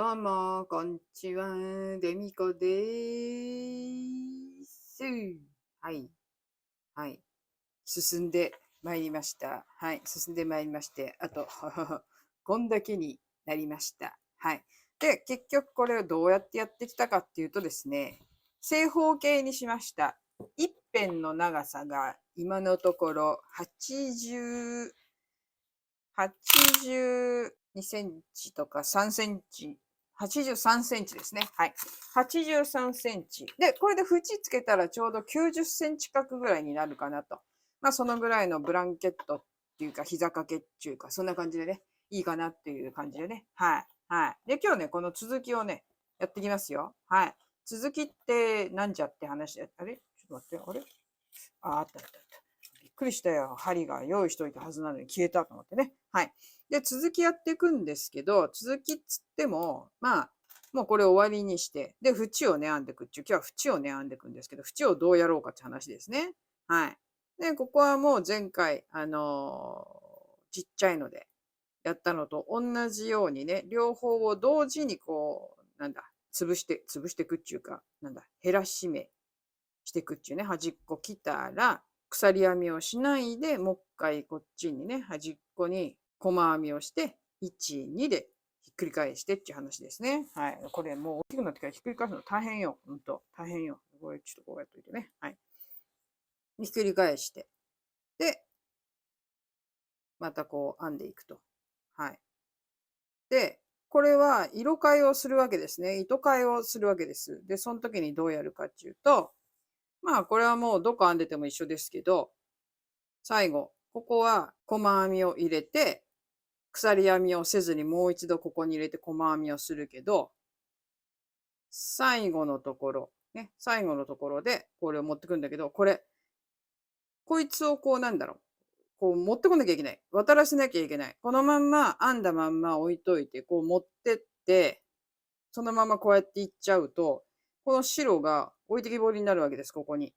どうも、こんにちは。デミコでーす。はい。はい。進んでまいりました。はい。進んでまいりまして、あと、こんだけになりました。はい。で、結局これをどうやってやってきたかっていうとですね、正方形にしました。一辺の長さが今のところ80、82センチとか3センチ、83センチですね。はい。83センチ。で、これで縁つけたらちょうど90センチ角ぐらいになるかなと。まあ、そのぐらいのブランケットっていうか、膝掛けっていうか、そんな感じでね、いいかなっていう感じでね。はい。はい。で、今日ね、この続きをね、やっていきますよ。はい。続きってなんじゃって話で、あれちょっと待って、あれあったあったあった。びっくりしたよ。針が用意しといたはずなのに消えたと思ってね。はい。で、続きやっていくんですけど、続きっつっても、まあ、もうこれ終わりにして、で、縁をね、編んでいくっていう、今日は縁をね、編んでいくんですけど、縁をどうやろうかって話ですね。はい。で、ここはもう前回、ちっちゃいのでやったのと同じようにね、両方を同時にこう、なんだ、潰していくっていうか、なんだ、減らし目していくっていうね、端っこ切ったら、鎖編みをしないで、もう一回こっちにね、端っこに細編みをして、1、2でひっくり返してっていう話ですね。はい。これもう大きくなってからひっくり返すの大変よ。ほんと。大変よ。これちょっとこうやっといてね。はい。ひっくり返して。で、またこう編んでいくと。はい。で、これは色替えをするわけですね。糸替えをするわけです。で、その時にどうやるかっていうと、まあこれはもうどこ編んでても一緒ですけど、最後、ここは細編みを入れて、鎖編みをせずにもう一度ここに入れて細編みをするけど、最後のところ、ね、最後のところでこれを持ってくんだけど、こいつをこうなんだろう。こう持ってこなきゃいけない。渡らせなきゃいけない。このまんま編んだまんま置いといて、こう持ってって、そのままこうやっていっちゃうと、この白が置いてきぼりになるわけです、ここに。こ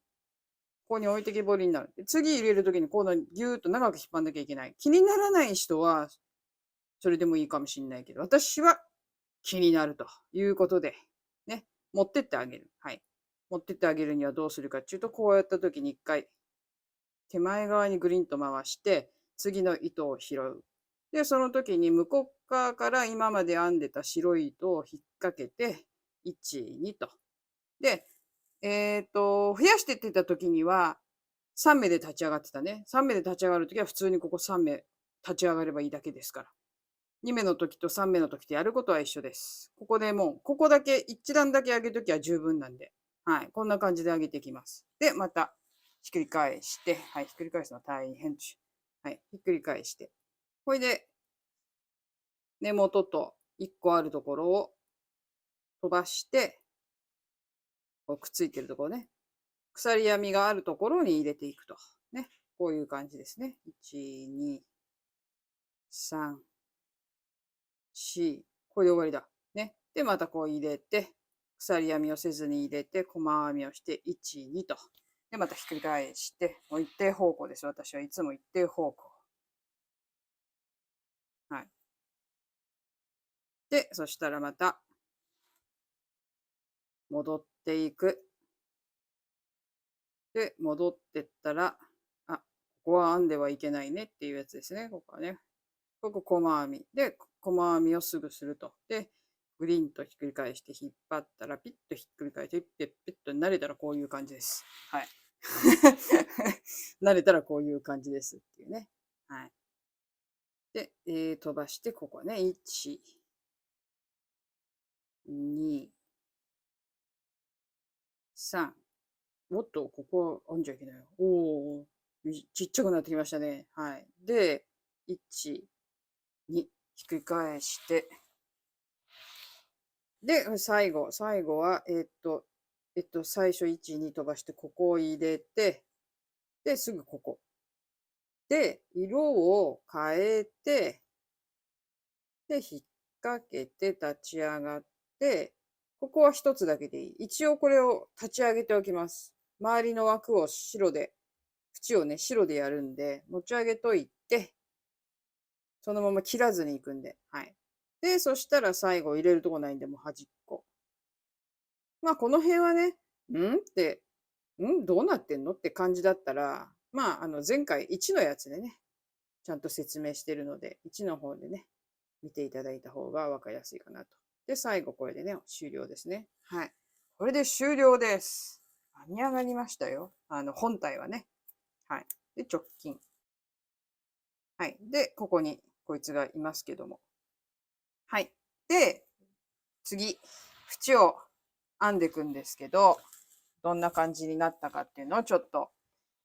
こに置いてきぼりになる。で次入れるときにこうギューッと長く引っ張んなきゃいけない。気にならない人はそれでもいいかもしれないけど、私は気になるということで、ね、持ってってあげる。はい。持ってってあげるにはどうするかっていうと、こうやったときに一回手前側にグリンと回して、次の糸を拾う。で、その時に向こう側から今まで編んでた白い糸を引っ掛けて、1、2と。で、増やしてってた時には、3目で立ち上がってたね。3目で立ち上がるときは普通にここ3目立ち上がればいいだけですから。2目の時と3目の時とやることは一緒です。ここでもう、ここだけ、一段だけ上げるときは十分なんで。はい。こんな感じで上げていきます。で、また、ひっくり返して、はい。ひっくり返すのは大変。はい。ひっくり返して。これで、根元と1個あるところを飛ばして、こうくっついてるところね。鎖編みがあるところに入れていくと。ね。こういう感じですね。1、2、3、4。これで終わりだ。ね。で、またこう入れて、鎖編みをせずに入れて、細編みをして、1、2と。で、またひっくり返して、もう一定方向です。私はいつも一定方向。はい。で、そしたらまた戻っていく。で、戻ってったら、あ、ここは編んではいけないねっていうやつですね。ここはね。ここ細編み。で、細編みをすぐすると。で、グリンとひっくり返して引っ張ったらピッとひっくり返してピッピッと慣れたらこういう感じです。はい。慣れたらこういう感じですっていうね。はい。で、飛ばしてここね。1、2、3。もっとここあんじゃいけないよ。おお、ちっちゃくなってきましたね。はい。で、1、2、ひっくり返して、で、最後は、最初1、2飛ばして、ここを入れて、で、すぐここ。で、色を変えて、で、引っ掛けて立ち上がって、ここは一つだけでいい。一応これを立ち上げておきます。周りの枠を白で、縁をね、白でやるんで、持ち上げといて、そのまま切らずにいくんで、はい。で、そしたら最後入れるとこないんで、もう端っこ。まあ、この辺はね、んって、どうなってんのって感じだったら、まあ、前回1のやつでね、ちゃんと説明してるので、1の方でね、見ていただいた方が分かりやすいかなと。で、最後これでね、終了ですね。はい。これで終了です。編み上がりましたよ。本体はね。はい。で、直近。はい。で、ここにこいつがいますけども。はい。で、次、縁を編んでいくんですけど、どんな感じになったかっていうのをちょっと、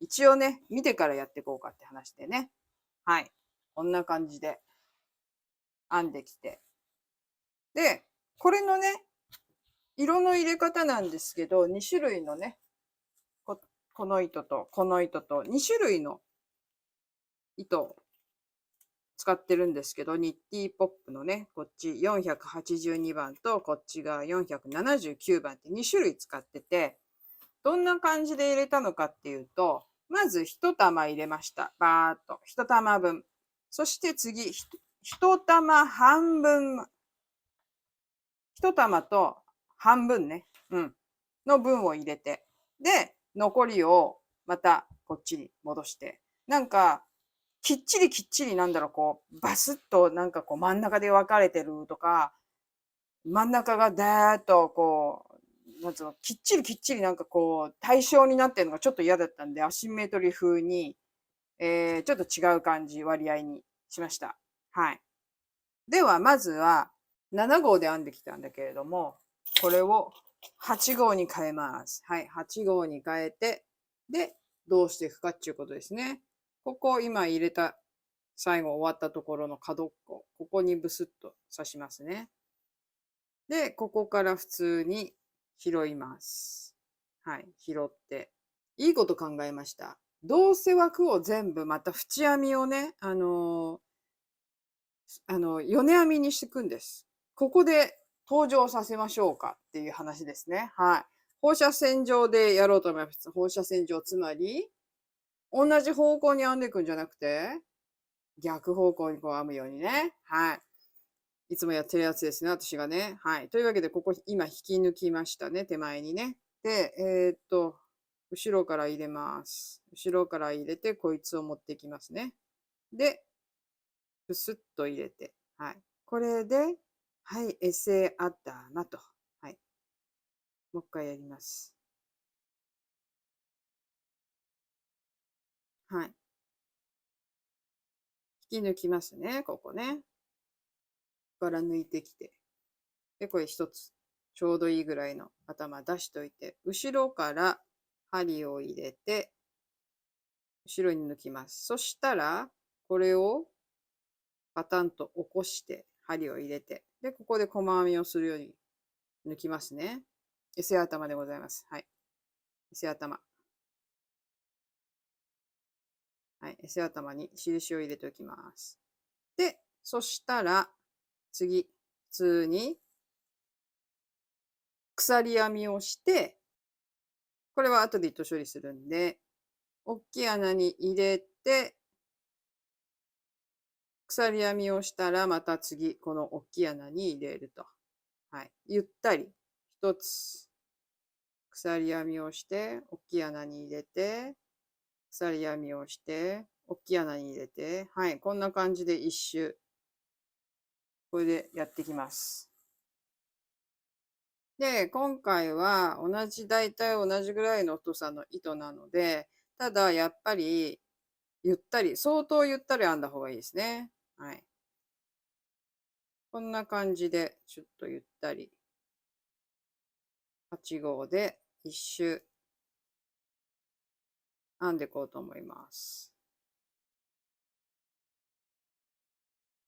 一応ね、見てからやっていこうかって話でね。はい。こんな感じで編んできて。で、これのね、色の入れ方なんですけど、2種類のね、この糸とこの糸と2種類の糸を使ってるんですけど、ニッティポップのね、こっち482番とこっちが479番って2種類使ってて、どんな感じで入れたのかっていうと、まず1玉入れました。バーっと。1玉分。そして次、1玉半分。1玉と半分ね。の分を入れて。で、残りをまたこっちに戻して。なんか、きっちりきっちりなんだろう、こう、バスッとなんかこう真ん中で分かれてるとか、真ん中がだーっとこう、なんつうの、きっちりきっちりなんかこう、対称になってるのがちょっと嫌だったんで、アシンメトリー風に、ちょっと違う感じ、割合にしました。はい。では、まずは、7号で編んできたんだけれども、これを8号に変えます。はい。8号に変えて、で、どうしていくかっていうことですね。ここ、今入れた、最後終わったところの角っこ、ここにブスッと刺しますね。で、ここから普通に拾います。はい。拾って。いいこと考えました。どうせ枠を全部また縁編みをね、米編みにしていくんです。ここで登場させましょうかっていう話ですね。はい。放射線上でやろうと思います。放射線上、つまり、同じ方向に編んでいくんじゃなくて、逆方向にこう編むようにね。はい。いつもやってるやつですね、私がね。はい。というわけで、ここ今引き抜きましたね、手前にね。で、後ろから入れます。後ろから入れて、こいつを持ってきますね。で、プスッと入れて。はい。これで、はい、エセ頭と。はい。もう一回やります。はい。引き抜きますね、ここね。ここから抜いてきて。で、これ一つ。ちょうどいいぐらいの頭出しといて、後ろから針を入れて、後ろに抜きます。そしたら、これをパタンと起こして、針を入れて、で、ここで細編みをするように抜きますね。エセ頭でございます。はい。エセ頭。はい。エセ頭に印を入れておきます。で、そしたら、次、普通に鎖編みをして、これは後で糸処理するんで、大きい穴に入れて、鎖編みをしたら、また次、この大きい穴に入れると。はい。ゆったり、一つ、鎖編みをして、大きい穴に入れて、鎖編みをして、大きい穴に入れて、はい。こんな感じで一周、これでやっていきます。で、今回は大体同じぐらいの太さの糸なので、ただやっぱりゆったり、相当ゆったり編んだ方がいいですね。はい。こんな感じで、ちょっとゆったり。8号で一周編んでいこうと思います。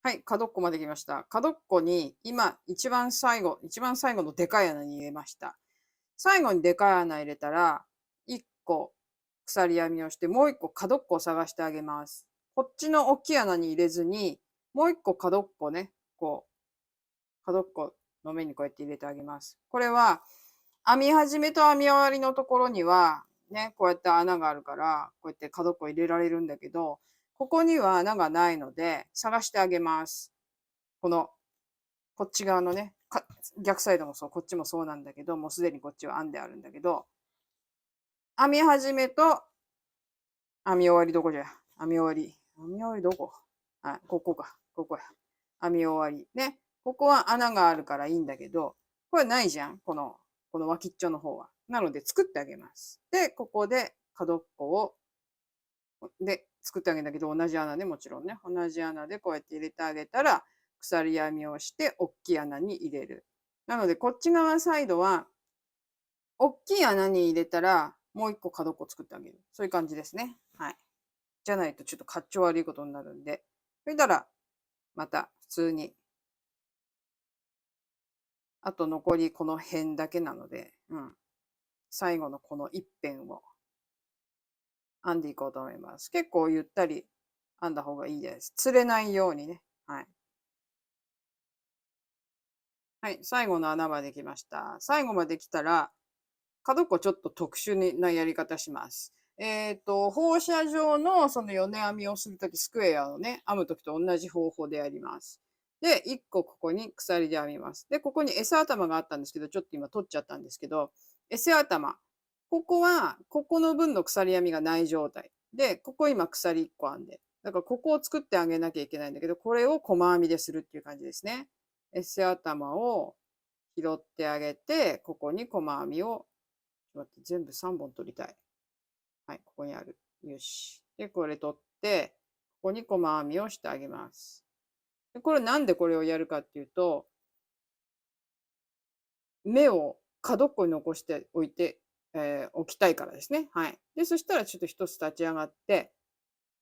はい、角っこまで来ました。角っこに今一番最後のでかい穴に入れました。最後にでかい穴入れたら、1個鎖編みをして、もう1個角っこを探してあげます。こっちの大きい穴に入れずに、もう1個角っこね、こう、角っこの目にこうやって入れてあげます。これは、編み始めと編み終わりのところには、ね、こうやって穴があるから、こうやって角っこ入れられるんだけど、ここには穴がないので、探してあげます。このこっち側のね、逆サイドもそう、こっちもそうなんだけど、もうすでにこっちは編んであるんだけど、編み始めと編み終わりどこじゃ。編み終わり。編み終わりどこ？あ、ここか。ここや。編み終わり。ね。ここは穴があるからいいんだけど、これないじゃん。この脇っちょの方は。なので作ってあげます。で、ここで角っこを、で、作ってあげるんだけど、同じ穴でもちろんね。同じ穴でこうやって入れてあげたら、鎖編みをして、大きい穴に入れる。なので、こっち側サイドは、大きい穴に入れたら、もう一個角っこ作ってあげる。そういう感じですね。はい。じゃないとちょっとかっちょ悪いことになるんで。それたら、また普通に、あと残りこの辺だけなので、最後のこの一辺を編んでいこうと思います。結構ゆったり編んだ方がいいです。釣れないようにね。はい。はい、最後の穴まで来ました。最後まで来たら、角っこちょっと特殊なやり方します。放射状のその米編みをするとき、スクエアをね、編むときと同じ方法でやります。で、1個ここに鎖で編みます。で、ここに S 頭があったんですけど、ちょっと今取っちゃったんですけど、S 頭。ここは、ここの分の鎖編みがない状態。で、ここ今鎖1個編んで。だからここを作ってあげなきゃいけないんだけど、これを細編みでするっていう感じですね。S 頭を拾ってあげて、ここに細編みをちょっと待って、全部3本取りたい。はい、ここにある。よし。で、これ取って、ここに細編みをしてあげます。で、これなんでこれをやるかっていうと、目を角っこに残しておいて、おきたいからですね。はい。で、そしたらちょっと一つ立ち上がって、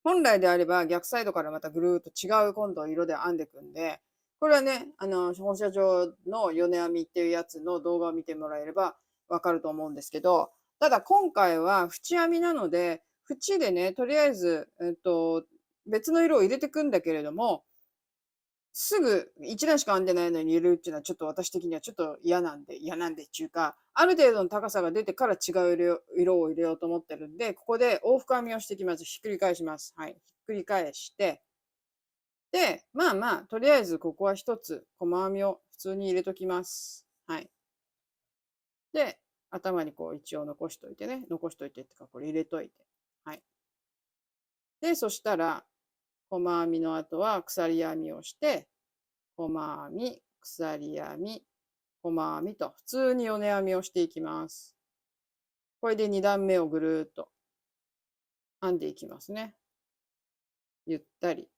本来であれば逆サイドからまたぐるーっと違う今度色で編んでいくんで、これはね、放射状の米編みっていうやつの動画を見てもらえればわかると思うんですけど、ただ今回は縁編みなので、縁でね、とりあえず、別の色を入れていくんだけれども、すぐ一段しか編んでないのに入れるっていうのはちょっと私的にはちょっと嫌なんでっていうか、ある程度の高さが出てから違う色を入れようと思ってるんで、ここで往復編みをしていきます。ひっくり返します。はい。ひっくり返して、で、まあまあ、とりあえずここは一つ細編みを普通に入れときます。はい。で、頭にこう一応残しといてね。残しといてっていうか、これ入れといて。はい。で、そしたら、細編みの後は鎖編みをして、細編み、鎖編み、細編みと普通に米編みをしていきます。これで2段目をぐるーっと編んでいきますね。ゆったり。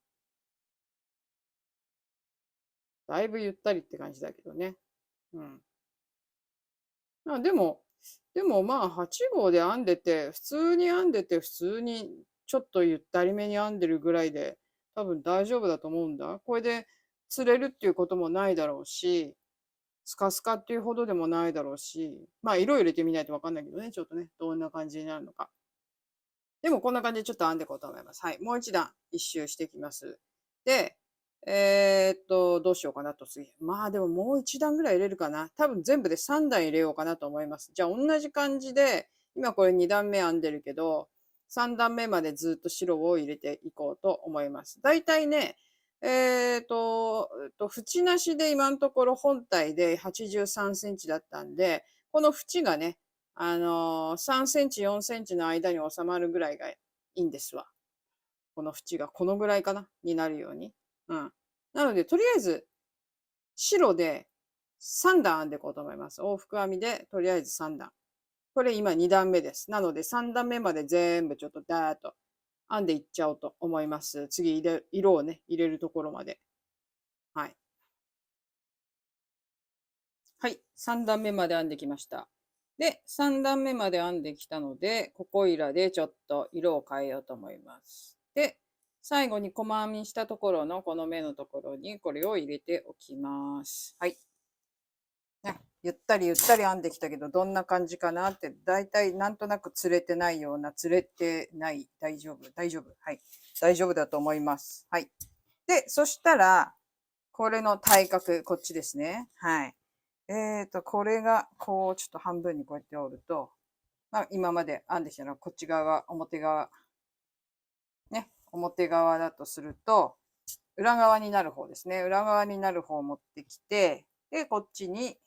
だいぶゆったりって感じだけどね。うん。でもまあ8号で編んでて、普通に編んでて、普通にちょっとゆったりめに編んでるぐらいで、多分大丈夫だと思うんだ。これで釣れるっていうこともないだろうし、スカスカっていうほどでもないだろうし、まあ色入れてみないとわかんないけどね、ちょっとね、どんな感じになるのか。でもこんな感じでちょっと編んでいこうと思います。はい。もう一段一周していきます。で、どうしようかなと次。まあでももう一段ぐらい入れるかな。多分全部で3段入れようかなと思います。じゃあ同じ感じで、今これ2段目編んでるけど、3段目までずっと白を入れていこうと思います。だいたいね、縁なしで今のところ本体で83センチだったんで、この縁がね、3センチ、4センチの間に収まるぐらいがいいんですわ。この縁がこのぐらいかなになるように。うん。なので、とりあえず、白で3段編んでいこうと思います。往復編みで、とりあえず3段。これ今2段目です。なので、3段目まで全部ちょっとダーッと編んでいっちゃおうと思います。次色をね、入れるところまで。はい。はい。3段目まで編んできました。で、3段目まで編んできたので、ここいらでちょっと色を変えようと思います。で、最後に細編みしたところのこの目のところにこれを入れておきます。はい。ね、ゆったりゆったり編んできたけど、どんな感じかなって、だいたいなんとなく釣れてないような、釣れてない、大丈夫、大丈夫。はい。大丈夫だと思います。はい。で、そしたら、これの対角、こっちですね。はい。これが、こう、ちょっと半分にこうやって折ると、まあ、今まで編んできたのはこっち側、表側。ね。表側だとすると、裏側になる方ですね。裏側になる方を持ってきて、で、こっちに、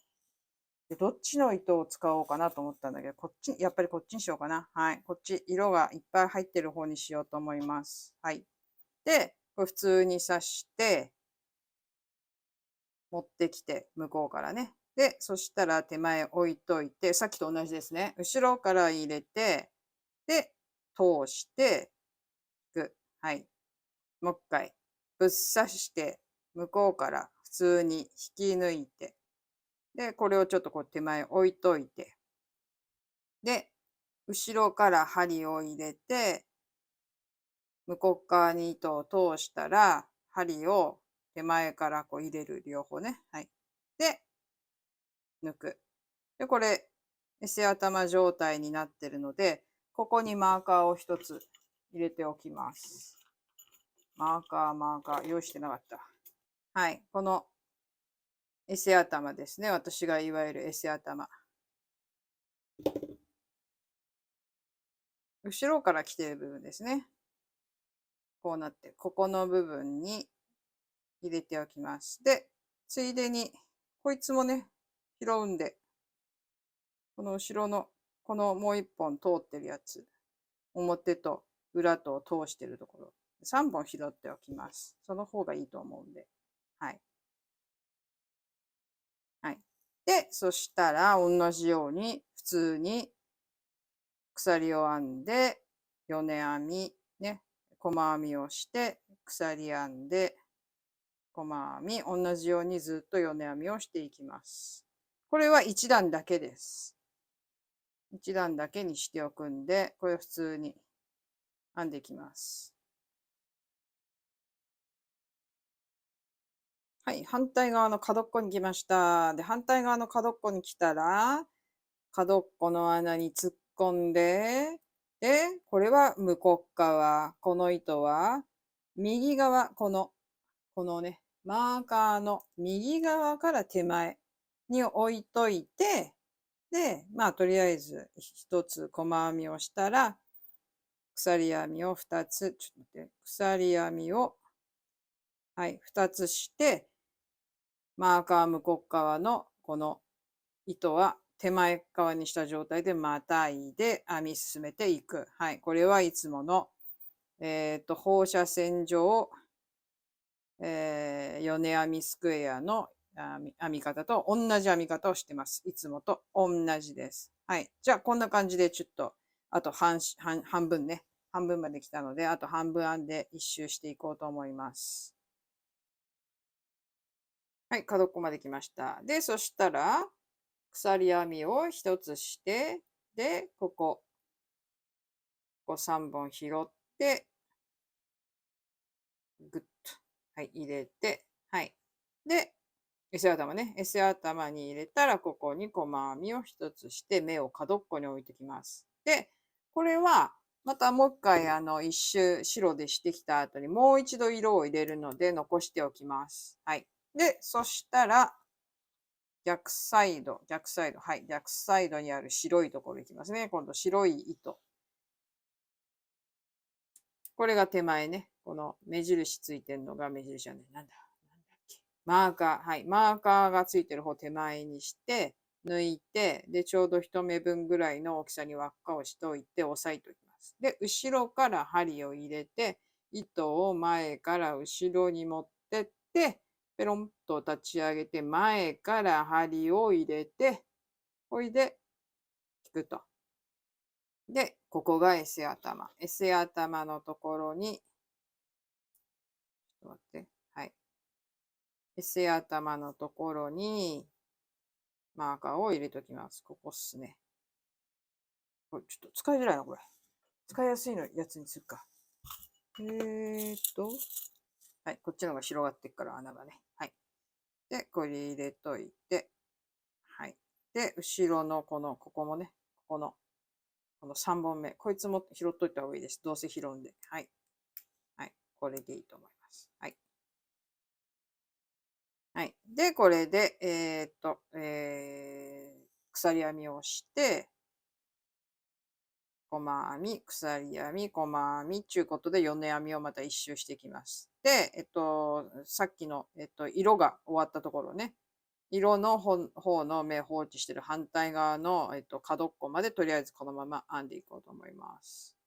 でどっちの糸を使おうかなと思ったんだけど、こっち、やっぱりこっちにしようかな。はい。こっち、色がいっぱい入ってる方にしようと思います。はい。で、これ普通に刺して、持ってきて、向こうからね。で、そしたら手前置いといて、さっきと同じですね。後ろから入れて、で、通して、引く。はい。もう一回、ぶっ刺して、向こうから普通に引き抜いて、で、これをちょっとこう手前置いといて、で、後ろから針を入れて、向こう側に糸を通したら、針を手前からこう入れる、両方ね。はい。で、抜く。で、これ、エセ頭状態になってるので、ここにマーカーを一つ入れておきます。マーカー、用意してなかった。はい。このエセ頭ですね。私がいわゆるエセ頭。後ろから来てる部分ですね。こうなって、ここの部分に入れておきます。で、ついでに、こいつもね、拾うんで、この後ろの、このもう一本通ってるやつ、表と裏と通してるところ、3本拾っておきます。その方がいいと思うんで。はい。はい。で、そしたら、同じように、普通に鎖を編んで、よね編み、ね、細編みをして、鎖編んで、細編み、同じようにずっとよね編みをしていきます。これは1段だけです。1段だけにしておくんで、これ普通に編んでいきます。はい、反対側の角っこに来ました。で、反対側の角っこに来たら、角っこの穴に突っ込んで、で、これは向こう側、この糸は右側、このね、マーカーの右側から手前に置いといて、で、まあ、とりあえず一つ細編みをしたら、鎖編みを2つ、ちょっと待って、鎖編みを、はい、2つして、マーカー向こう側のこの糸は手前側にした状態でまたいで編み進めていく。はい、これはいつもの、放射線状、ヨネ編みスクエアの編み方と同じ編み方をしてます。いつもと同じです。はい。じゃあ、こんな感じでちょっと、あと半分ね。半分まで来たので、あと半分編んで一周していこうと思います。はい、角っこまで来ました。で、そしたら、鎖編みを一つして、で、ここ3本拾って、ぐっと、はい、入れて、はい。で、エセ頭ね。エセ頭に入れたら、ここに細編みを一つして、目を角っこに置いてきます。で、これは、またもう一回、一周白でしてきた後に、もう一度色を入れるので、残しておきます。はい。で、そしたら、逆サイド、はい、逆サイドにある白いところいきますね。今度白い糸。これが手前ね。この目印ついてるのが目印じゃない。なんだっけ。マーカー。はい。マーカーがついてる方手前にして、抜いて、で、ちょうど一目分ぐらいの大きさに輪っかをしておいて、押さえておきます。で、後ろから針を入れて、糸を前から後ろに持ってって、ペロンと立ち上げて、前から針を入れて、ほいで、引くと。で、ここがエセ頭。エセ頭のところに、ちょっと待って。はい。エセ頭のところに、マーカーを入れときます。ここっすね。これちょっと使いづらいな、これ。使いやすいのやつにするか。はい。こっちの方が広がっていくから穴がね。はい。で、これ入れといて、はい。で、後ろのここもね、この3本目。こいつも拾っといた方がいいです。どうせ拾うんで。はい。はい。これでいいと思います。はい。はい。で、これで、鎖編みをして、細編み、鎖編み、細編み、ちゅうことで、よね編みをまた一周していきます。で、さっきの、色が終わったところね、色の方の目を放置してる反対側の、角っこまでとりあえずこのまま編んでいこうと思います。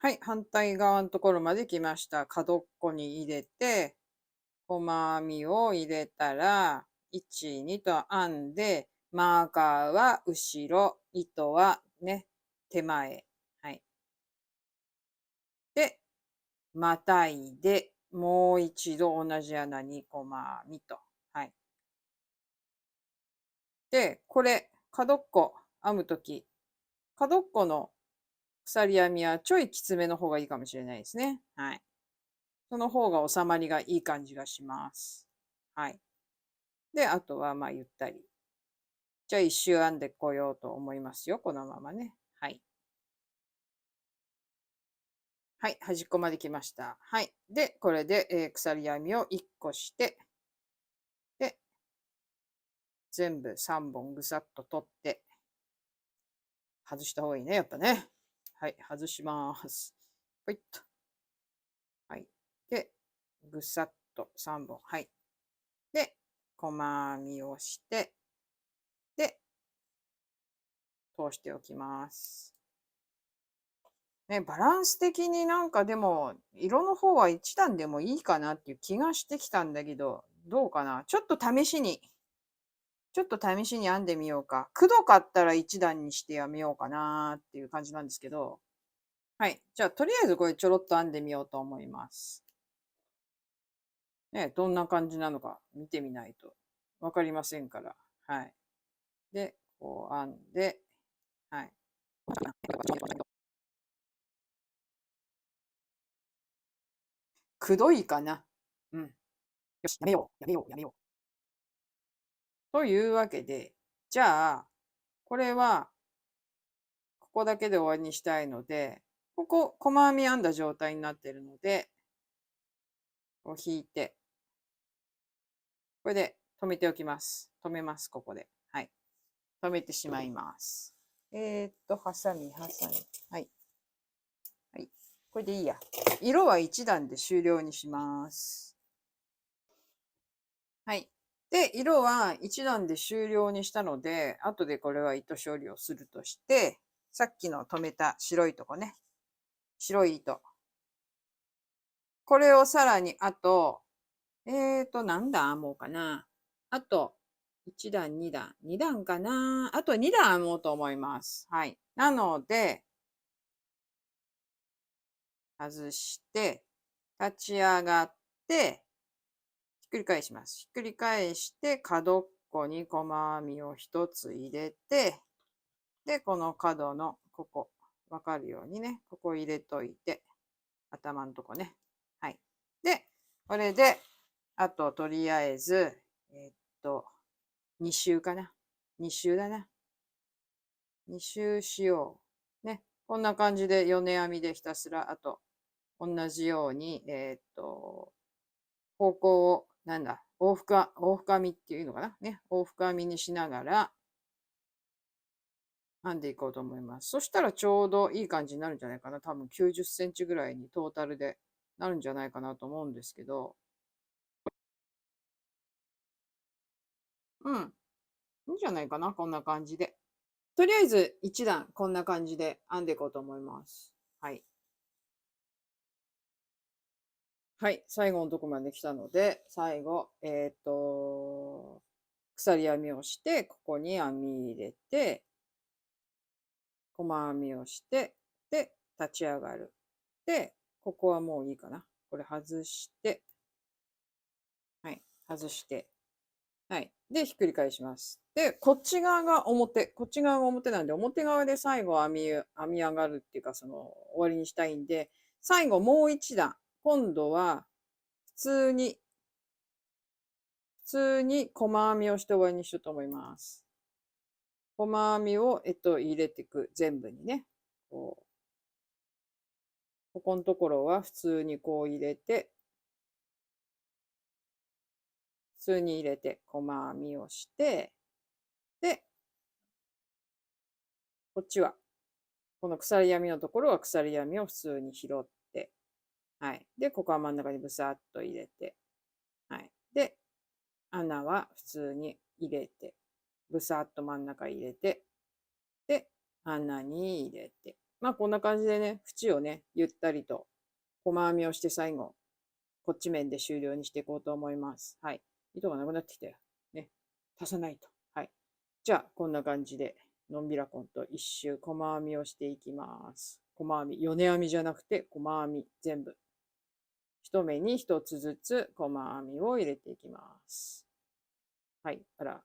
はい、反対側のところまで来ました。角っこに入れて、細編みを入れたら、1、2と編んで、マーカーは後ろ、糸はね、手前。はい。で、またいで、もう一度同じ穴に細編みと。はい。で、これ、角っこ編むとき、角っこの鎖編みはちょいきつめの方がいいかもしれないですね。はい。その方が収まりがいい感じがします。はい。で、あとはまあゆったり。じゃあ一周編んでこようと思いますよ。このままね。はい。はい。端っこまで来ました。はい。で、これで、鎖編みを1個して、で、全部3本ぐさっと取って、外した方がいいね。やっぱね。はい。外します。ほいっと。はい。で、ぐさっと3本。はい。で、細編みをして、で、通しておきます。ね、バランス的になんかでも、色の方は一段でもいいかなっていう気がしてきたんだけど、どうかな。ちょっと試しに編んでみようか。くどかったら一段にしてやめようかなっていう感じなんですけど。はい。じゃあ、とりあえずこれちょろっと編んでみようと思います。ね、どんな感じなのか見てみないとわかりませんから。はい。で、こう編んで、はい。くどいかな。うん。よし、やめよう、やめよう、やめよう。というわけで、じゃあ、これは、ここだけで終わりにしたいので、ここ、細編み編んだ状態になっているので、こう引いて、これで止めておきます。止めます、ここで。はい。止めてしまいます。ハサミ、ハサミ。はい。はい。これでいいや。色は一段で終了にします。はい。で、色は一段で終了にしたので、後でこれは糸処理をするとして、さっきの止めた白いとこね。白い糸。これをさらにあと、何段編もうかな。あと、1段、2段、2段かな。あと2段編もうと思います。はい。なので、外して、立ち上がって、ひっくり返します。ひっくり返して、角っこに細編みを一つ入れて、で、この角のここ、わかるようにね、ここ入れといて、頭のとこね。はい。で、これで、あと、とりあえず、えっと、2周かな。2周だな。2周しよう。ね。こんな感じで米編みでひたすら、あと、同じように、方向を、なんだ、往復編みっていうのかな。ね。往復編みにしながら、編んでいこうと思います。そしたらちょうどいい感じになるんじゃないかな。多分90センチぐらいにトータルでなるんじゃないかなと思うんですけど。うん。いいんじゃないかな。こんな感じで。とりあえず一段こんな感じで編んでいこうと思います。はい。はい。最後のとこまで来たので、最後、鎖編みをして、ここに編み入れて、細編みをして、で、立ち上がる。で、ここはもういいかな。これ外して、はい。外して、はい。で、ひっくり返します。で、こっち側が表、こっち側が表なんで、表側で最後編み上がるっていうか、終わりにしたいんで、最後もう一段。今度は、普通に、普通に細編みをして終わりにしようと思います。細編みを、入れていく。全部にね。こう、ここのところは普通にこう入れて、普通に入れて、細編みをして、で、こっちはこの鎖編みのところは鎖編みを普通に拾って、はい。で、ここは真ん中にブサッと入れて、はい。で、穴は普通に入れて、ブサッと真ん中入れて、で、穴に入れて。まあ、こんな感じでね、縁をね、ゆったりと細編みをして最後、こっち面で終了にしていこうと思います。はい。糸がなくなってきたよ。ね。足さないと。はい。じゃあ、こんな感じで、のんびらこんと一周細編みをしていきます。細編み、米編みじゃなくて細編み、全部。一目に一つずつ細編みを入れていきます。はい。あら。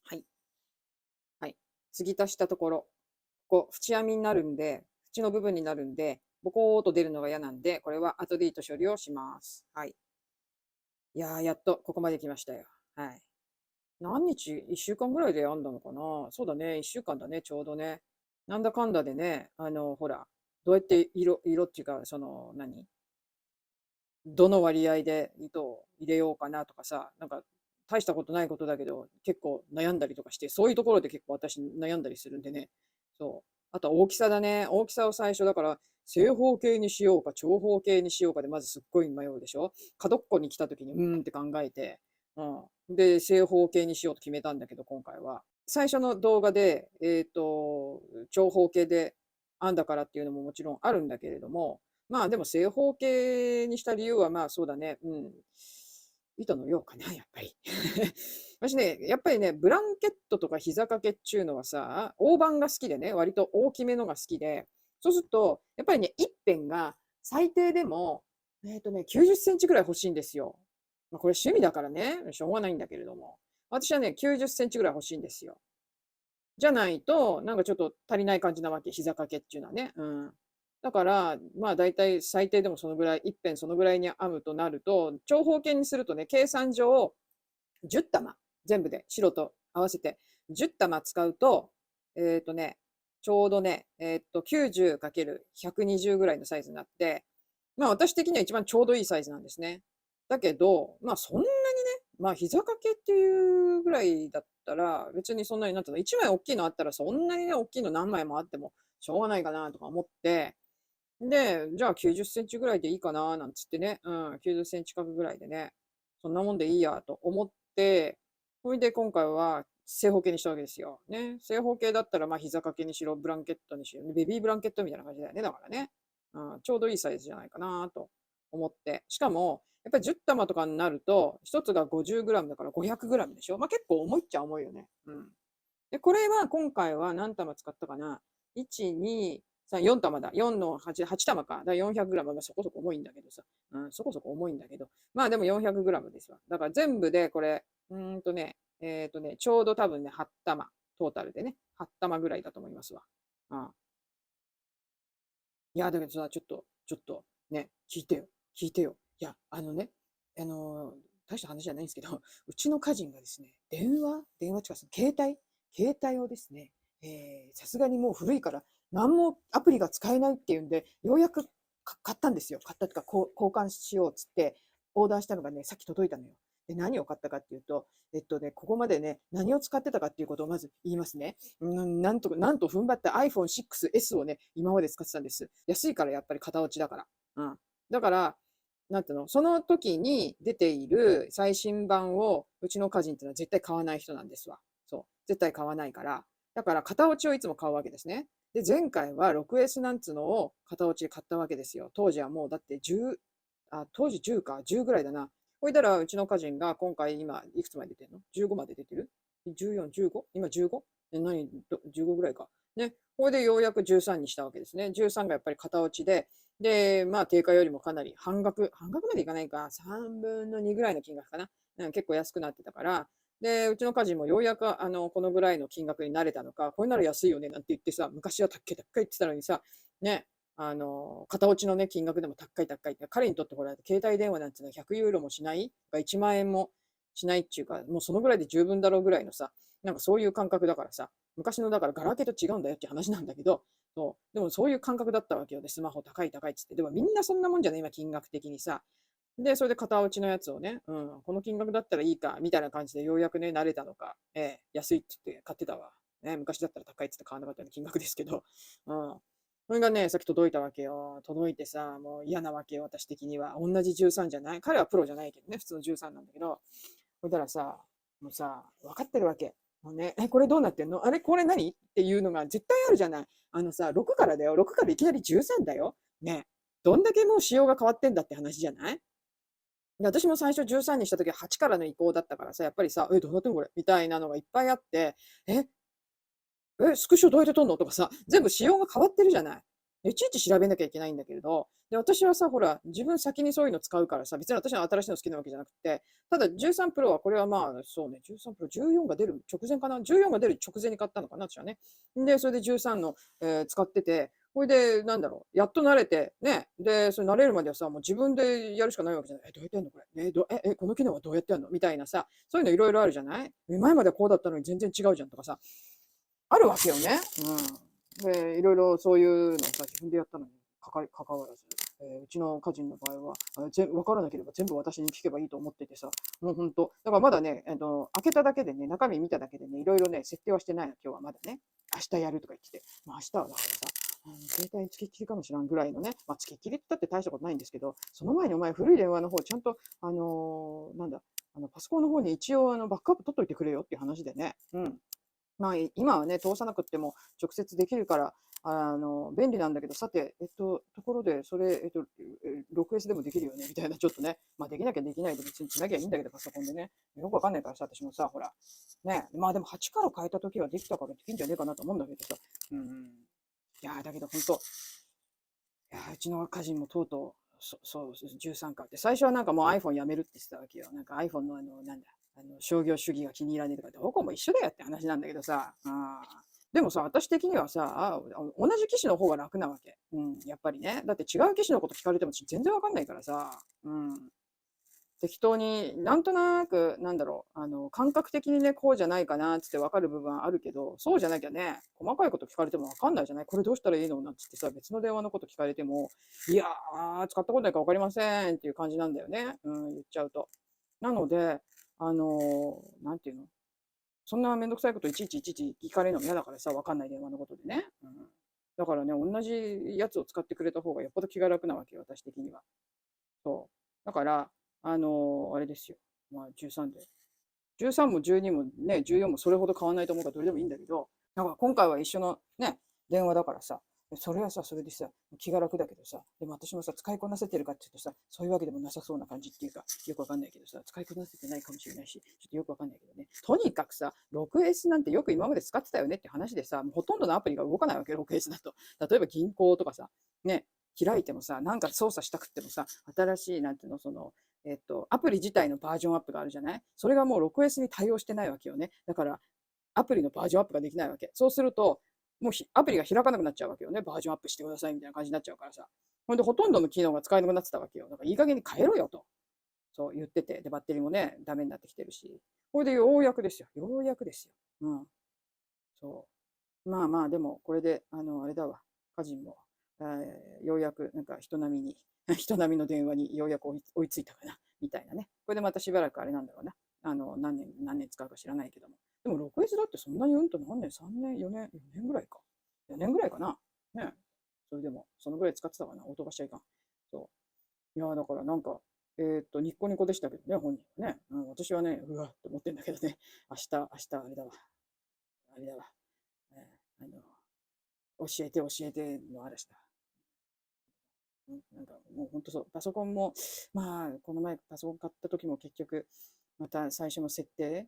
はい。はい。継ぎ足したところ、ここ、縁編みになるんで、縁の部分になるんで、ボコーっと出るのが嫌なんで、これは後で糸処理をします。はい。いやー、やっとここまで来ましたよ。はい。何日？ 1 週間ぐらいで編んだのかな。そうだね。1週間だね。ちょうどね。なんだかんだでね、ほら、どうやって色っていうか、どの割合で糸を入れようかなとかさ、なんか大したことないことだけど、結構悩んだりとかして、そういうところで結構私悩んだりするんでね。そう。あとは大きさだね。大きさを最初だから、正方形にしようか、長方形にしようかで、まずすっごい迷うでしょ。角っこに来た時に、って考えて、うん。で、正方形にしようと決めたんだけど、今回は。最初の動画で、長方形で編んだからっていうのももちろんあるんだけれども、まあでも正方形にした理由はまあそうだね。うん。糸の量かな、やっぱり。私ね、やっぱりね、ブランケットとか膝掛けっちゅうのはさ、大判が好きでね、割と大きめのが好きで、そうすると、やっぱりね、一辺が最低でも、90センチぐらい欲しいんですよ。まあ、これ趣味だからね、しょうがないんだけれども。私はね、90センチぐらい欲しいんですよ。じゃないと、なんかちょっと足りない感じなわけ、膝掛けっていうのはね。うん。だから、まあ大体最低でもそのぐらい、一辺そのぐらいに編むとなると、長方形にするとね、計算上、10玉、全部で白と合わせて10玉使うと、ちょうどね、90×120 ぐらいのサイズになって、まあ私的には一番ちょうどいいサイズなんですね。だけど、まあそんなにね、まあ膝掛けっていうぐらいだったら、別にそんなになっての、1枚大きいのあったらそんなにね、大きいの何枚もあってもしょうがないかなとか思って、で、じゃあ90センチぐらいでいいかななんつってね、90センチ角ぐらいでね、そんなもんでいいやと思って、それで今回は正方形にしたわけですよ。ね。正方形だったらまあ膝掛けにしろ、ブランケットにしろ、ベビーブランケットみたいな感じだよね。だからね。ちょうどいいサイズじゃないかなと思って。しかも、やっぱり10玉とかになると、1つが 50g だから 500g でしょ。まあ結構重いっちゃ重いよね。うん。で、これは今回は何玉使ったかな？ 1、2、3、4玉だ。4の8、8玉か。だから 400g。まあそこそこ重いんだけどさ。そこそこ重いんだけど。まあでも 400g ですわ。だから全部でこれ、ちょうど多分ね、8玉。トータルでね、8玉ぐらいだと思いますわ。うん。いや、だけどさ、ちょっと、ね、聞いてよ。聞いてよ。いや、あのー大した話じゃないんですけど、うちの家人がですね、電話っていうか、携帯をですね、さすがにもう古いから、何もアプリが使えないっていうんで、ようやく買ったんですよ。買ったっていうか、交換しようっつって、オーダーしたのがね、さっき届いたのよ。で、何を買ったかっていうと、ここまでね、何を使ってたかっていうことをまず言いますね。なんと踏ん張って iPhone6S をね、今まで使ってたんです。安いからやっぱり型落ちだから。うん。だから、なんていうの、その時に出ている最新版を、うちの家人っていうのは絶対買わない人なんですわ。そう。絶対買わないから。だから、型落ちをいつも買うわけですね。で、前回は 6S なんつうのを型落ちで買ったわけですよ。当時はもうだって10、当時10か、10ぐらいだな。ほいだら、うちの家人が今回今、いくつまで出てるの？ 15 まで出てる？ 14、15？ 今 15？ 15ぐらいか。ね。これでようやく13にしたわけですね。13がやっぱり型落ちで、まあ、定価よりもかなり半額までいかないか、3分の2ぐらいの金額かな。結構安くなってたから、で、うちの家人もようやく、このぐらいの金額になれたのか、これなら安いよね、なんて言ってさ、昔は高い高いって言ってたのにさ、ね、型落ちのね、金額でも高い高いって、彼にとってほら、携帯電話なんていうのは100ユーロもしない1万円もしないっていうか、もうそのぐらいで十分だろうぐらいのさ、なんかそういう感覚だからさ、昔のだからガラケーと違うんだよって話なんだけど、そう。でもそういう感覚だったわけよね。スマホ高い高いっつって。でもみんなそんなもんじゃない今金額的にさ。で、それで型落ちのやつをね、この金額だったらいいか、みたいな感じでようやくね、慣れたのか、安いって言って買ってたわ。昔だったら高いって言って買わなかったような金額ですけど、うん。それがね、さっき届いたわけよ。届いてさ、もう嫌なわけよ、私的には。同じ13じゃない？彼はプロじゃないけどね、普通の13なんだけど。そしたらさ、もうさ、分かってるわけ。もうね、これどうなってんの？あれこれ何っていうのが絶対あるじゃない。あのさ、6からだよ。6からいきなり13だよ。ね。どんだけもう仕様が変わってんだって話じゃない？で、私も最初13にした時は8からの移行だったからさ、やっぱりさ、どうなってんのこれみたいなのがいっぱいあって、え、スクショどうやって撮んのとかさ、全部仕様が変わってるじゃない。いちいち調べなきゃいけないんだけれど、で、私はさ、ほら、自分先にそういうの使うからさ、別に私の新しいの好きなわけじゃなくて、ただ13プロはこれはまあ、そうね、13プロ、14が出る直前かな？ 14 が出る直前に買ったのかな私はね。で、それで13の、使ってて、ほいで、なんだろう、やっと慣れて、ね。で、それ慣れるまではさ、もう自分でやるしかないわけじゃない。どうやってやんのこれ。この機能はどうやってやんのみたいなさ、そういうのいろいろあるじゃない？前まではこうだったのに全然違うじゃんとかさ、あるわけよね。で、いろいろそういうのをさ、自分でやったのに関わらず、うちの家人の場合は、分からなければ全部私に聞けばいいと思っててさ、もうほんと、だからまだね、開けただけでね、中身見ただけでね、いろいろね、設定はしてないの、今日はまだね。明日やるとか言ってて、まあ明日はだからさ、携帯付きっきりかもしらんぐらいのね、まあ付きっきりって言ったって大したことないんですけど、その前にお前古い電話の方ちゃんと、なんだ、パソコンの方に一応バックアップ取っといてくれよっていう話でね。まあ、今はね、通さなくっても直接できるから、便利なんだけど、さて、ところで、それ、6S でもできるよねみたいな、ちょっとね、まあ、できなきゃできないで別につなぎゃいいんだけど、パソコンでね。よくわかんないからさ、私もさ、ほら。ね、まあでも8から変えた時はできたからできんじゃねえかなと思うんだけどさ。うん。いやー、だけど本当、いやー、うちの家人もとうとう、13かって。最初はなんかもう iPhone やめるって言ってたわけよ。なんか iPhone のなんだ、商業主義が気に入らねえとか、どこも一緒だよって話なんだけどさ。でもさ、私的にはさ、同じ機種の方が楽なわけ。やっぱりね。だって違う機種のこと聞かれても全然わかんないからさ。適当に、なんとなく、なんだろう、感覚的にね、こうじゃないかな、つって分かる部分はあるけど、そうじゃなきゃね、細かいこと聞かれても分かんないじゃない？これどうしたらいいのなんつってさ、別の電話のこと聞かれても、いや使ったことないから分かりませんっていう感じなんだよね。言っちゃうと。なので、なんていうの？そんなめんどくさいこといちいち聞かれるのも嫌だからさ、分かんない電話のことでね。だからね、同じやつを使ってくれた方がよっぽど気が楽なわけよ、私的には。そう。だから、あれですよ。まあ、13で。13も12もね、14もそれほど変わらないと思うからどれでもいいんだけど、だから今回は一緒のね、電話だからさ、それはさ、それでさ、気が楽だけどさ、でも私もさ、使いこなせてるかっていうとさ、そういうわけでもなさそうな感じっていうか、よくわかんないけどさ、使いこなせてないかもしれないし、ちょっとよくわかんないけどね。とにかくさ、6S なんてよく今まで使ってたよねって話でさ、もうほとんどのアプリが動かないわけよ、6S だと。例えば銀行とかさ、ね、開いてもさ、なんか操作したくってもさ、新しい、なんていうの、アプリ自体のバージョンアップがあるじゃない？それがもう 6S に対応してないわけよね。だから、アプリのバージョンアップができないわけ。そうすると、もうアプリが開かなくなっちゃうわけよね。バージョンアップしてくださいみたいな感じになっちゃうからさ。ほんで、ほとんどの機能が使えなくなってたわけよ。だからいい加減に変えろよと。そう言ってて。で、バッテリーもね、ダメになってきてるし。これでようやくですよ。ようやくですよ。そう。まあまあ、でも、これで、あれだわ。家人も、ようやく、なんか人並みに、人並みの電話にようやく追いついたかな、みたいなね。これでまたしばらくあれなんだろうな。何年使うか知らないけども。でも 6S だってそんなに何年？ 3 年、4年ぐらいか。4年ぐらいかな。ね。それでも、そのぐらい使ってたかな。音がしちゃいかん。そう。いやだからなんか、ニッコニコでしたけどね、本人はね。私はね、うわって思ってんだけどね。明日、あれだわ。あれだわ。教えて教えての嵐だ。なんかもう本当そう。パソコンも、まあ、この前パソコン買った時も結局、また最初の設定、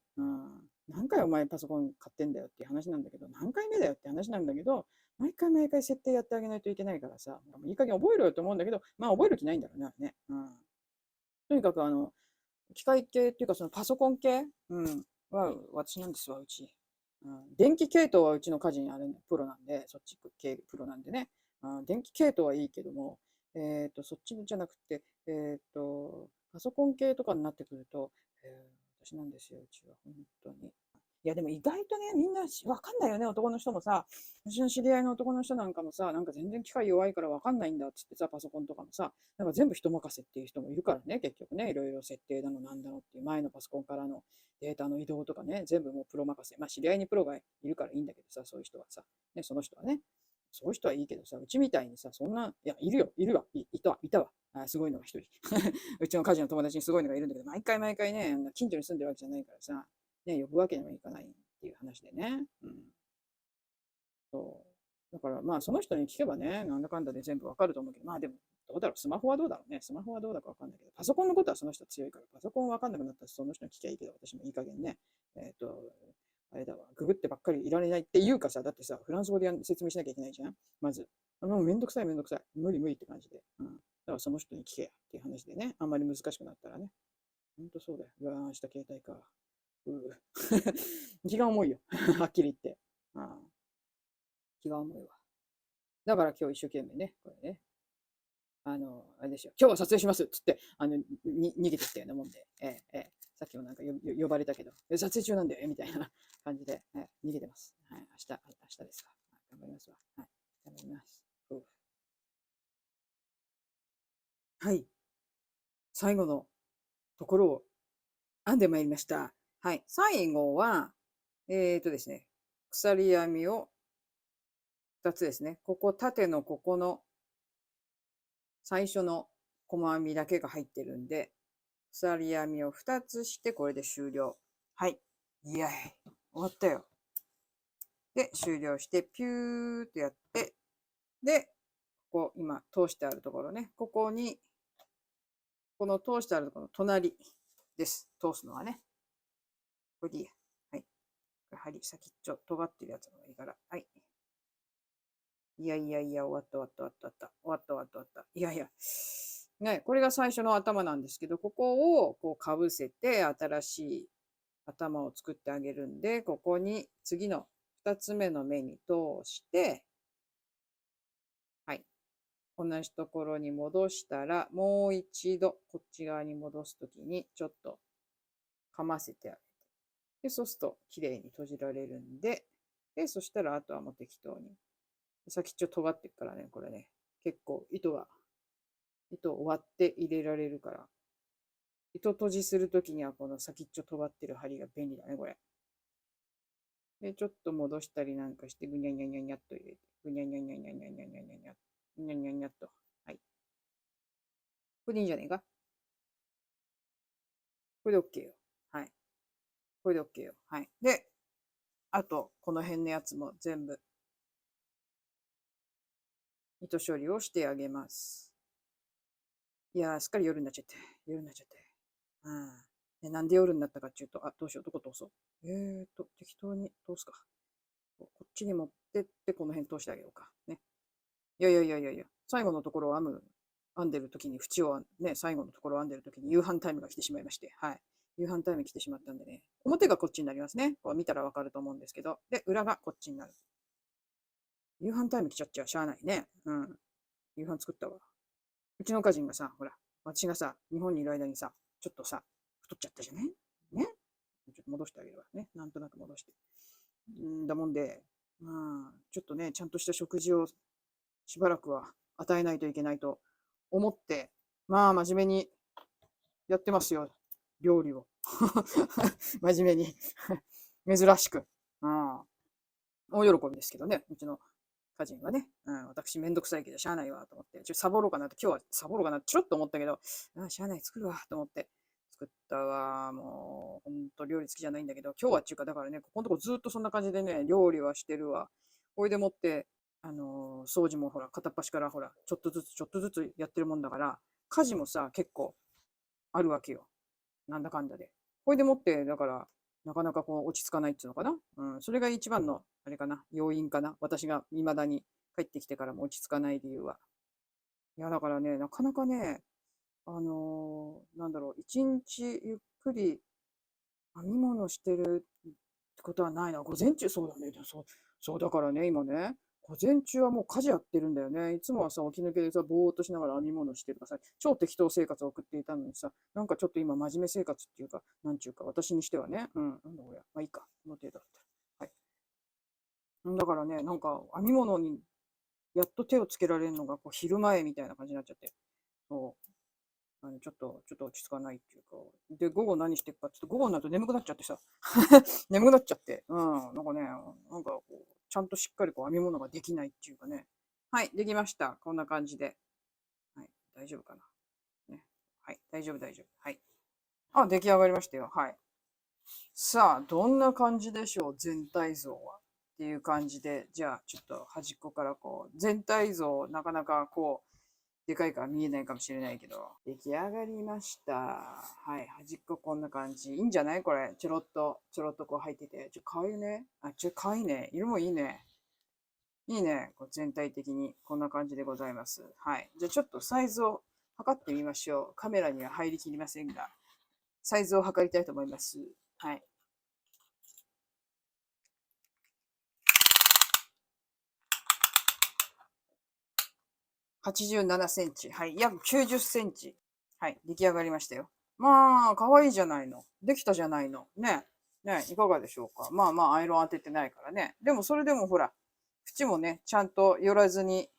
何回お前パソコン買ってんだよっていう話なんだけど、何回目だよって話なんだけど、毎回毎回設定やってあげないといけないからさ、いい加減覚えろよと思うんだけど、まあ覚える気ないんだろうね。とにかく機械系っていうかそのパソコン系、は私なんですわ、うち。電気系統はうちの家人あれ、ね、プロなんで、そっち系プロなんでね。電気系統はいいけども、そっちじゃなくて、パソコン系とかになってくると、私なんですよ、うちは、本当に。いや、でも意外とね、みんなわかんないよね、男の人もさ。私の知り合いの男の人なんかもさ、なんか全然機械弱いからわかんないんだっつってさ、パソコンとかもさ、なんか全部人任せっていう人もいるからね、結局ね、いろいろ設定だのなんだのっていう前のパソコンからのデータの移動とかね、全部もうプロ任せ。まあ知り合いにプロがいるからいいんだけどさ、そういう人はさ、ね、その人はね、そういう人はいいけどさ、うちみたいにさ、そんな、いや、いるよ、いるわ、いたわ。すごいのが一人。うちの家事の友達にすごいのがいるんだけど、毎回毎回ね、近所に住んでるわけじゃないからさ、ね、呼ぶわけにもいかないっていう話でね。うん。そう。だからまあその人に聞けばね、なんだかんだで全部わかると思うけど、まあでも、どうだろう、スマホはどうだろうね。スマホはどうだかわかんないけど、パソコンのことはその人は強いから、パソコンわかんなくなったらその人に聞きゃいいけど、私もいい加減ね、あれだわ、ググってばっかりいられないっていうかさ、だってさ、フランス語で説明しなきゃいけないじゃん、まず。もうめんどくさいめんどくさい。無理無理って感じで。うん。だからその人に聞けやっていう話でね、あんまり難しくなったらね。ほんとそうだよ。うわー、明日携帯か。うう気が重いよ。はっきり言って。ああ、気が重いわ。だから今日一生懸命ね、これね、あれですよ。今日は撮影しますっつって、逃げてきたようなもんで、さっきもなんか呼ばれたけど、撮影中なんで、みたいな感じで、逃げてます。はい、明日ですか。はい、頑張りますわ。はい、頑張ります。はい、最後のところを編んでまいりました。はい、最後は、ですね、鎖編みを2つですね。ここ、縦のここの最初の細編みだけが入ってるんで、鎖編みを2つして、これで終了。はい。イエーイ。終わったよ。で、終了して、ピューってやって、で、ここ、今、通してあるところね。ここに、この通してあるところの隣です。通すのはね。これでいいや。はい。針、先っちょ、尖ってるやつの方がいいから。はい。いやいやいや、終わった終わった終わった終わった終わった終わった。いやいや。ね、これが最初の頭なんですけど、ここをこうかぶせて新しい頭を作ってあげるんで、ここに次の2つ目の目に通して、はい。同じところに戻したら、もう一度こっち側に戻すときにちょっとかませてあげて。で、そうすると綺麗に閉じられるんで、そしたらあとはもう適当に。先っちょ尖ってるからね、これね。結構糸を割って入れられるから。糸閉じするときにはこの先っちょ尖ってる針が便利だね、これ。で、ちょっと戻したりなんかして、ぐにゃにゃにゃにゃっと入れて、ぐにゃにゃにゃにゃにゃにゃにゃにゃにゃ、ぐにゃにゃにゃっと。はい。これでいいんじゃないか。これで OK よ。はい。これで OK よ。はい。で、あと、この辺のやつも全部、糸処理をしてあげます。いやー、すっかり夜になっちゃって。夜になっちゃって。うん。で、なんで夜になったかっていうと、どうしよう。どこ通そう。適当に通すか。こっちに持ってって、この辺通してあげようか。ね。いやいやいやいやいや、最後のところを編んでる時に、縁をね、最後のところを編んでる時に夕飯タイムが来てしまいまして、はい。夕飯タイム来てしまったんでね、表がこっちになりますね。こう見たらわかると思うんですけど、で、裏がこっちになる。夕飯タイム来ちゃっちゃしゃあないね。うん。夕飯作ったわ。うちの家人がさ、ほら、私がさ、日本にいる間にさ、ちょっとさ、太っちゃったじゃないね。ちょっと戻してあげるわね。なんとなく戻して。だもんで、まあ、ちょっとね、ちゃんとした食事をしばらくは与えないといけないと思って、まあ、真面目にやってますよ。料理を。真面目に。珍しく。うん。大喜びですけどね。うちの家人はね。うん、私めんどくさいけど、しゃあないわと思って。サボろうかなと、今日はサボろうかなちょっと思ったけど、しゃあない、作るわと思って。作ったわ。もう、ほんと料理好きじゃないんだけど、今日はっていうか、だからね、ここのとこずっとそんな感じでね、料理はしてるわ。ほいでもって、掃除もほら、片っ端からほら、ちょっとずつちょっとずつやってるもんだから、家事もさ、結構あるわけよ。なんだかんだで。ほいでもって、だから、なかなかこう落ち着かないっていうのかな。うん、それが一番の、あれかな、要因かな。私が未だに帰ってきてからも落ち着かない理由は。いや、だからね、なかなかね、なんだろう、一日ゆっくり編み物してるってことはないな。午前中、そうだね。そう、だからね、今ね、午前中はもう家事やってるんだよね。いつもはさ、起き抜けでさ、ぼーっとしながら編み物してるとかさ、超適当生活を送っていたのにさ、なんかちょっと今真面目生活っていうか、なんちゅうか、私にしてはね、うん、なんだこれ。まあいいか、この程度だったら。はい。だからね、なんか編み物にやっと手をつけられるのがこう昼前みたいな感じになっちゃって、そう、ちょっと落ち着かないっていうか、で、午後何してるかって言うと、午後になると眠くなっちゃってさ、眠くなっちゃって、うん、なんかね、なんかこう、ちゃんとしっかりこう編み物ができないっていうかね。はい、できました。こんな感じで。はい、大丈夫かな。ね。はい、大丈夫、大丈夫。はい。あ、出来上がりましたよ。はい。さあ、どんな感じでしょう、全体像は。っていう感じで、じゃあ、ちょっと端っこからこう、全体像、なかなかこう、でかいから見えないかもしれないけど、出来上がりました。はい、端っここんな感じ。いいんじゃないこれ。ちょろっとこう入ってて。かわいいね。かわいいね。色もいいね。いいね。こう全体的にこんな感じでございます。はい。じゃあちょっとサイズを測ってみましょう。カメラには入りきりませんが、サイズを測りたいと思います。はい。87センチ。はい。約90センチ。はい。出来上がりましたよ。まあ、可愛いじゃないの。できたじゃないの。ね。ね、いかがでしょうか。まあまあ、アイロン当ててないからね。でも、それでもほら、縁もね、ちゃんと寄らずに、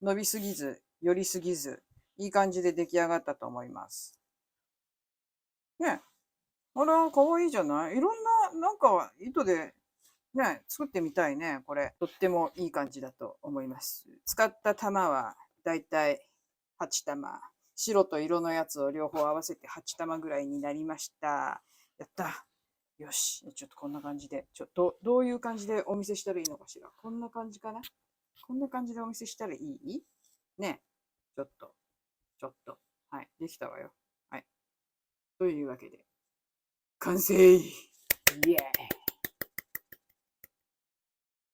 伸びすぎず、寄りすぎず、いい感じで出来上がったと思います。ね。あら、可愛いじゃない。いろんな、なんか、糸で、ね、作ってみたいね、これ。とってもいい感じだと思います。使った玉は、だいたい8玉。白と色のやつを両方合わせて8玉ぐらいになりました。やった。よし。ちょっとこんな感じで。どういう感じでお見せしたらいいのかしら。こんな感じかな。こんな感じでお見せしたらいいね。ちょっと、ちょっと。はい。できたわよ。はい。というわけで、完成。イエーイ。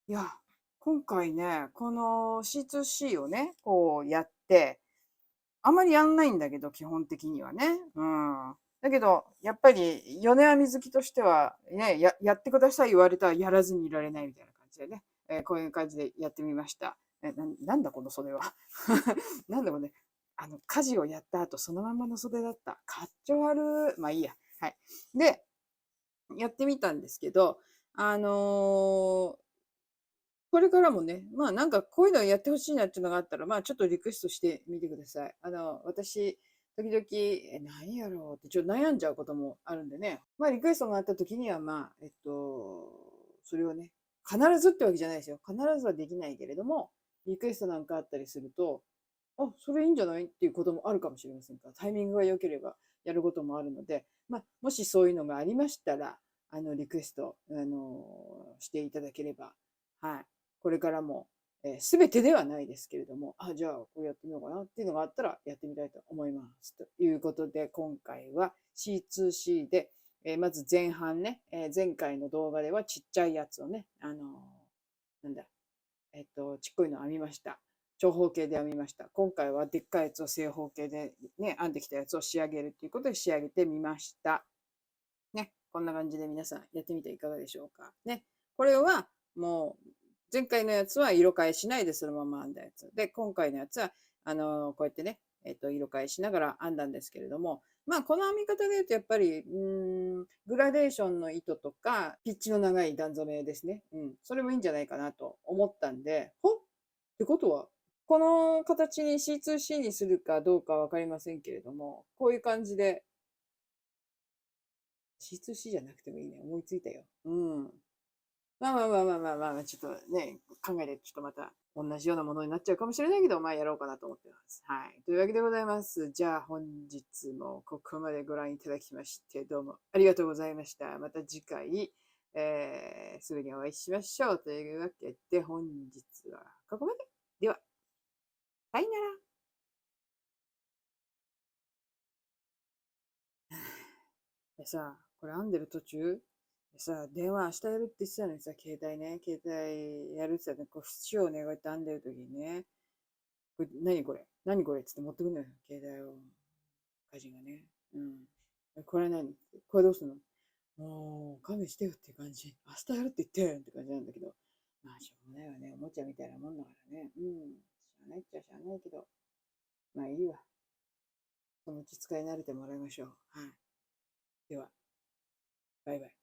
いや、今回ね、この C2C をね、こうやって、あんまりやんないんだけど、基本的にはね。うん。だけど、やっぱり、米編み好きとしては、ね、やってください言われたらやらずにいられないみたいな感じでね、こういう感じでやってみました。なんだこの袖は。なんだこれね。家事をやった後、そのままの袖だった。かっちょ悪い。まあいいや。はい。で、やってみたんですけど、あのこれからもね、まあなんかこういうのやってほしいなっていうのがあったら、まあちょっとリクエストしてみてください。私、時々、何やろうってちょっと悩んじゃうこともあるんでね。まあリクエストがあった時には、まあ、それをね、必ずってわけじゃないですよ。必ずはできないけれども、リクエストなんかあったりすると、あ、それいいんじゃないっていうこともあるかもしれませんから、タイミングが良ければやることもあるので、まあ、もしそういうのがありましたら、リクエスト、していただければ、はい。これからも、すべてではないですけれども、あ、じゃあこれやってみようかなっていうのがあったらやってみたいと思います。ということで、今回は C2C で、まず前半ね、前回の動画ではちっちゃいやつをね、なんだ、ちっこいの編みました。長方形で編みました。今回はでっかいやつを正方形でね、編んできたやつを仕上げるということで仕上げてみました。ね、こんな感じで皆さんやってみていかがでしょうか。ね、これはもう前回のやつは色変えしないでそのまま編んだやつ。で、今回のやつは、こうやってね、色変えしながら編んだんですけれども、まあ、この編み方で言うと、やっぱり、グラデーションの糸とか、ピッチの長い段染めですね。うん。それもいいんじゃないかなと思ったんで、ってことは、この形に C2C にするかどうかわかりませんけれども、こういう感じで、C2C じゃなくてもいいね。思いついたよ。うん。まあ、ちょっとね、考えて、ちょっとまた同じようなものになっちゃうかもしれないけど、まあやろうかなと思ってます。はい。というわけでございます。じゃあ本日もここまでご覧いただきまして、どうもありがとうございました。また次回、すぐにお会いしましょう。というわけで、本日はここまで。では、さよなら。でさ、これ編んでる途中でさ、電話明日やるって言ってたのにさ、携帯ね、携帯やるって言ってたの、こう、縁をね、こうやって編んでる時にね、これ、何これっつって持ってくんのよ、携帯を。家人がね。うん。これ何これどうすんのもう、勘弁してよっていう感じ。明日やるって言ってって感じなんだけど。まあ、しょうがないわね。おもちゃみたいなもんだからね。うん。しゃあないっちゃしゃあないけど。まあいいわ。そのうち使い慣れてもらいましょう。はい。では、バイバイ。